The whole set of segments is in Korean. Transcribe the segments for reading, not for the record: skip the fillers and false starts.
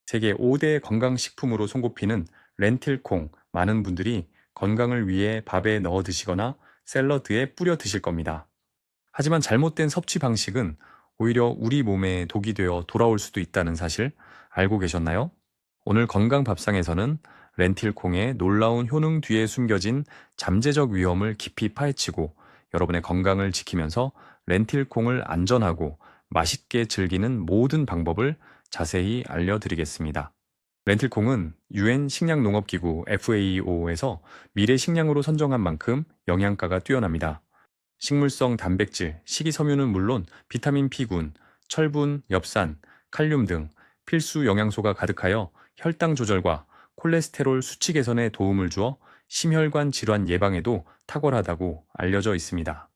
세계 5대 건강식품으로 손꼽히는 렌틸콩, 많은 분들이 건강을 위해 밥에 넣어 드시거나 샐러드에 뿌려 드실 겁니다. 하지만 잘못된 섭취 방식은 오히려 우리 몸에 독이 되어 돌아올 수도 있다는 사실 알고 계셨나요? 오늘 건강 밥상에서는 렌틸콩의 놀라운 효능 뒤에 숨겨진 잠재적 위험을 깊이 파헤치고 여러분의 건강을 지키면서 렌틸콩을 안전하고 맛있게 즐기는 모든 방법을 자세히 알려드리겠습니다. 렌틸콩은 UN 식량농업기구 FAO에서 미래 식량으로 선정한 만큼 영양가가 뛰어납니다. 식물성 단백질, 식이섬유는 물론 비타민 B군, 철분, 엽산, 칼륨 등 필수 영양소가 가득하여 혈당 조절과 콜레스테롤 수치 개선에 도움을 주어 심혈관 질환 예방에도 탁월하다고 알려져 있습니다.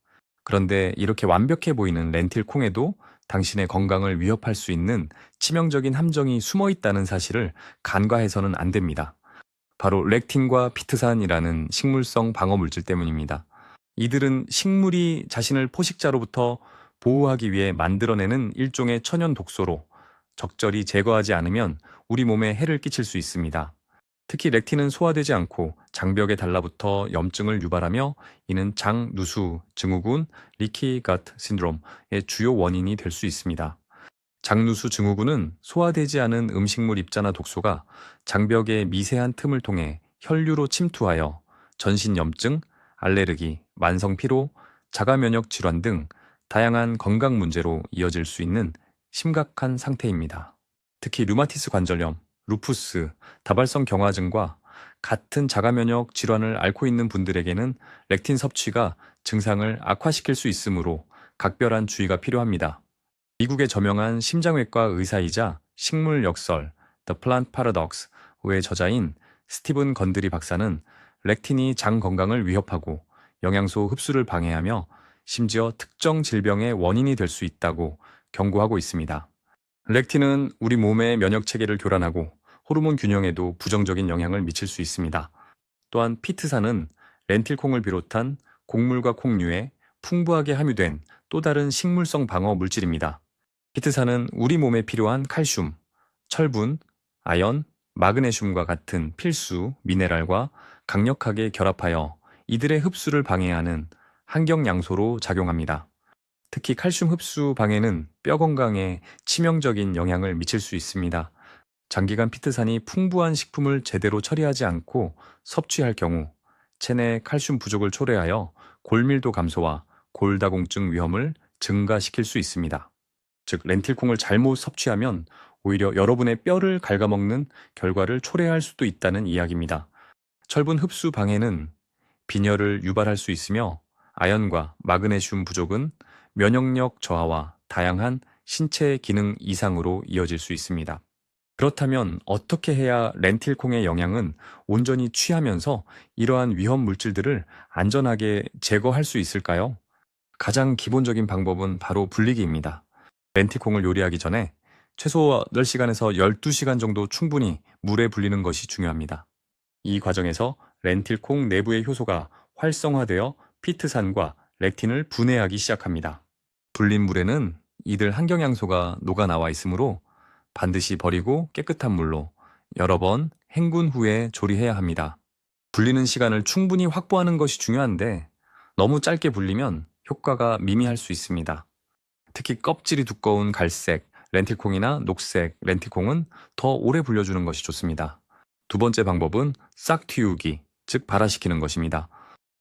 그런데 이렇게 완벽해 보이는 렌틸콩에도 당신의 건강을 위협할 수 있는 치명적인 함정이 숨어 있다는 사실을 간과해서는 안 됩니다. 바로 렉틴과 피트산이라는 식물성 방어 물질 때문입니다. 이들은 식물이 자신을 포식자로부터 보호하기 위해 만들어내는 일종의 천연 독소로 적절히 제거하지 않으면 우리 몸에 해를 끼칠 수 있습니다. 특히 렉틴은 소화되지 않고 장벽에 달라붙어 염증을 유발하며 이는 장 누수 증후군, 리키 갓 신드롬의 주요 원인이 될 수 있습니다. 장누수 증후군은 소화되지 않은 음식물 입자나 독소가 장벽의 미세한 틈을 통해 혈류로 침투하여 전신 염증, 알레르기, 만성 피로, 자가 면역 질환 등 다양한 건강 문제로 이어질 수 있는 심각한 상태입니다. 특히 류마티스 관절염, 루푸스, 다발성 경화증과 같은 자가 면역 질환을 앓고 있는 분들에게는 렉틴 섭취가 증상을 악화시킬 수 있으므로 각별한 주의가 필요합니다. 미국의 저명한 심장외과 의사이자 식물 역설 The Plant Paradox의 저자인 스티븐 건드리 박사는 렉틴이 장 건강을 위협하고 영양소 흡수를 방해하며 심지어 특정 질병의 원인이 될 수 있다고 경고하고 있습니다. 렉틴은 우리 몸의 면역 체계를 교란하고 호르몬 균형에도 부정적인 영향을 미칠 수 있습니다. 또한 피트산은 렌틸콩을 비롯한 곡물과 콩류에 풍부하게 함유된 또 다른 식물성 방어 물질입니다. 피트산은 우리 몸에 필요한 칼슘, 철분, 아연, 마그네슘과 같은 필수 미네랄과 강력하게 결합하여 이들의 흡수를 방해하는 환경양소로 작용합니다. 특히 칼슘 흡수 방해는 뼈 건강에 치명적인 영향을 미칠 수 있습니다. 장기간 피트산이 풍부한 식품을 제대로 처리하지 않고 섭취할 경우 체내 칼슘 부족을 초래하여 골밀도 감소와 골다공증 위험을 증가시킬 수 있습니다. 즉, 렌틸콩을 잘못 섭취하면 오히려 여러분의 뼈를 갉아먹는 결과를 초래할 수도 있다는 이야기입니다. 철분 흡수 방해는 빈혈을 유발할 수 있으며 아연과 마그네슘 부족은 면역력 저하와 다양한 신체 기능 이상으로 이어질 수 있습니다. 그렇다면 어떻게 해야 렌틸콩의 영양은 온전히 취하면서 이러한 위험 물질들을 안전하게 제거할 수 있을까요? 가장 기본적인 방법은 바로 불리기입니다. 렌틸콩을 요리하기 전에 최소 8시간에서 12시간 정도 충분히 물에 불리는 것이 중요합니다. 이 과정에서 렌틸콩 내부의 효소가 활성화되어 피트산과 렉틴을 분해하기 시작합니다. 불린 물에는 이들 환경양소가 녹아나와 있으므로 반드시 버리고 깨끗한 물로 여러 번 헹군 후에 조리해야 합니다. 불리는 시간을 충분히 확보하는 것이 중요한데 너무 짧게 불리면 효과가 미미할 수 있습니다. 특히 껍질이 두꺼운 갈색 렌틸콩이나 녹색 렌틸콩은 더 오래 불려주는 것이 좋습니다. 두 번째 방법은 싹 틔우기, 즉 발화시키는 것입니다.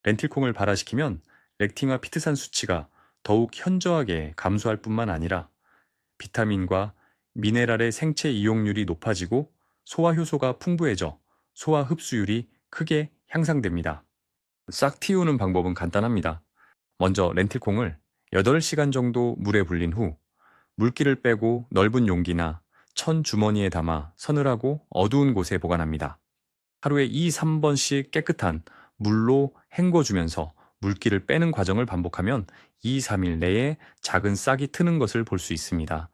렌틸콩을 발화시키면 렉틴과 피트산 수치가 더욱 현저하게 감소할 뿐만 아니라 비타민과 미네랄의 생체 이용률이 높아지고 소화 효소가 풍부해져 소화 흡수율이 크게 향상됩니다. 싹 틔우는 방법은 간단합니다. 먼저 렌틸콩을 8시간 정도 물에 불린 후 물기를 빼고 넓은 용기나 천 주머니에 담아 서늘하고 어두운 곳에 보관합니다. 하루에 2, 3번씩 깨끗한 물로 헹궈주면서 물기를 빼는 과정을 반복하면 2, 3일 내에 작은 싹이 트는 것을 볼 수 있습니다.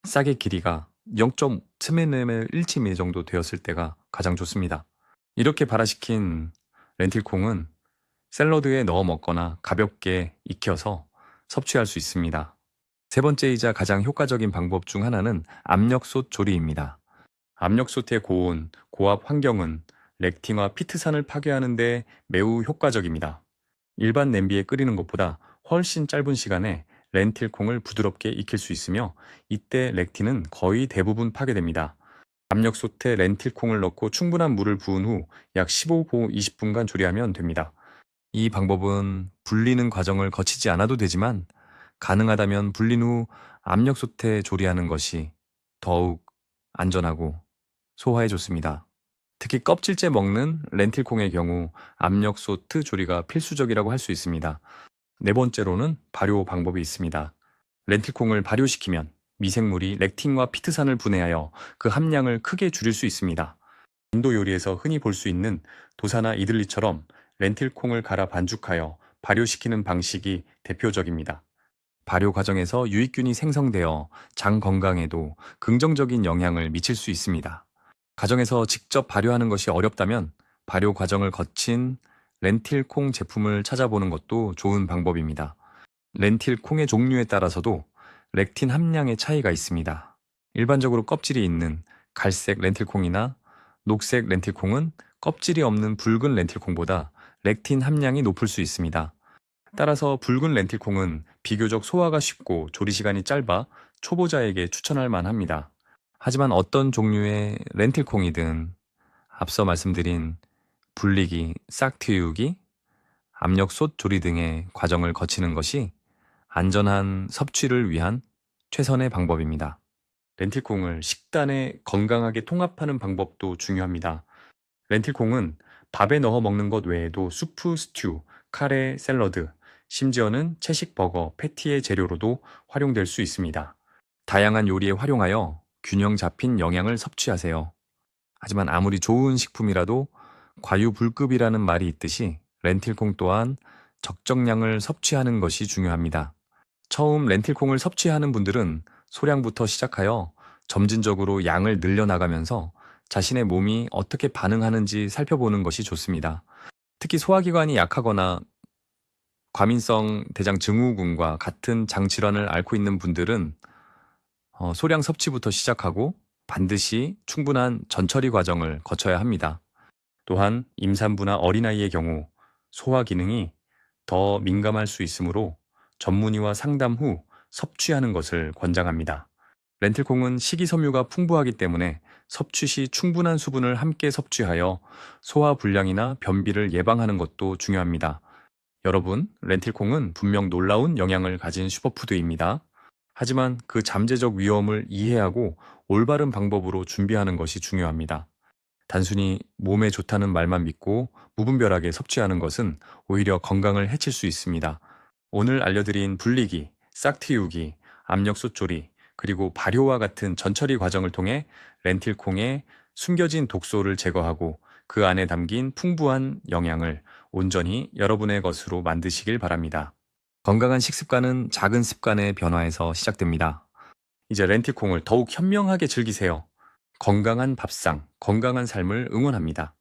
싹의 길이가 0.7mm, 1mm 정도 되었을 때가 가장 좋습니다. 이렇게 발화시킨 렌틸콩은 샐러드에 넣어 먹거나 가볍게 익혀서 섭취할 수 있습니다. 세 번째이자 가장 효과적인 방법 중 하나는 압력솥 조리입니다. 압력솥의 고온, 고압 환경은 렉틴과 피트산을 파괴하는데 매우 효과적입니다. 일반 냄비에 끓이는 것보다 훨씬 짧은 시간에 렌틸콩을 부드럽게 익힐 수 있으며 이때 렉틴은 거의 대부분 파괴됩니다. 압력솥에 렌틸콩을 넣고 충분한 물을 부은 후 약 15-20분간 조리하면 됩니다. 이 방법은 불리는 과정을 거치지 않아도 되지만 가능하다면 불린 후 압력솥에 조리하는 것이 더욱 안전하고 소화에 좋습니다. 특히 껍질째 먹는 렌틸콩의 경우 압력솥 조리가 필수적이라고 할 수 있습니다. 네 번째로는 발효 방법이 있습니다. 렌틸콩을 발효시키면 미생물이 렉틴과 피트산을 분해하여 그 함량을 크게 줄일 수 있습니다. 인도 요리에서 흔히 볼 수 있는 도사나 이들리처럼 렌틸콩을 갈아 반죽하여 발효시키는 방식이 대표적입니다. 발효 과정에서 유익균이 생성되어 장 건강에도 긍정적인 영향을 미칠 수 있습니다. 가정에서 직접 발효하는 것이 어렵다면 발효 과정을 거친 렌틸콩 제품을 찾아보는 것도 좋은 방법입니다. 렌틸콩의 종류에 따라서도 렉틴 함량의 차이가 있습니다. 일반적으로 껍질이 있는 갈색 렌틸콩이나 녹색 렌틸콩은 껍질이 없는 붉은 렌틸콩보다 렉틴 함량이 높을 수 있습니다. 따라서 붉은 렌틸콩은 비교적 소화가 쉽고 조리 시간이 짧아 초보자에게 추천할 만합니다. 하지만 어떤 종류의 렌틸콩이든 앞서 말씀드린 불리기, 싹틔우기, 압력솥 조리 등의 과정을 거치는 것이 안전한 섭취를 위한 최선의 방법입니다. 렌틸콩을 식단에 건강하게 통합하는 방법도 중요합니다. 렌틸콩은 밥에 넣어 먹는 것 외에도 수프, 스튜, 카레, 샐러드, 심지어는 채식 버거, 패티의 재료로도 활용될 수 있습니다. 다양한 요리에 활용하여 균형 잡힌 영양을 섭취하세요. 하지만 아무리 좋은 식품이라도 과유불급이라는 말이 있듯이 렌틸콩 또한 적정량을 섭취하는 것이 중요합니다. 처음 렌틸콩을 섭취하는 분들은 소량부터 시작하여 점진적으로 양을 늘려나가면서 자신의 몸이 어떻게 반응하는지 살펴보는 것이 좋습니다. 특히 소화기관이 약하거나 과민성 대장 증후군과 같은 장 질환을 앓고 있는 분들은 소량 섭취부터 시작하고 반드시 충분한 전처리 과정을 거쳐야 합니다. 또한 임산부나 어린아이의 경우 소화 기능이 더 민감할 수 있으므로 전문의와 상담 후 섭취하는 것을 권장합니다. 렌틸콩은 식이섬유가 풍부하기 때문에 섭취 시 충분한 수분을 함께 섭취하여 소화 불량이나 변비를 예방하는 것도 중요합니다. 여러분, 렌틸콩은 분명 놀라운 영양을 가진 슈퍼푸드입니다. 하지만 그 잠재적 위험을 이해하고 올바른 방법으로 준비하는 것이 중요합니다. 단순히 몸에 좋다는 말만 믿고 무분별하게 섭취하는 것은 오히려 건강을 해칠 수 있습니다. 오늘 알려드린 불리기, 싹틔우기, 압력솥 조리, 그리고 발효와 같은 전처리 과정을 통해 렌틸콩의 숨겨진 독소를 제거하고 그 안에 담긴 풍부한 영양을 온전히 여러분의 것으로 만드시길 바랍니다. 건강한 식습관은 작은 습관의 변화에서 시작됩니다. 이제 렌틸콩을 더욱 현명하게 즐기세요. 건강한 밥상, 건강한 삶을 응원합니다.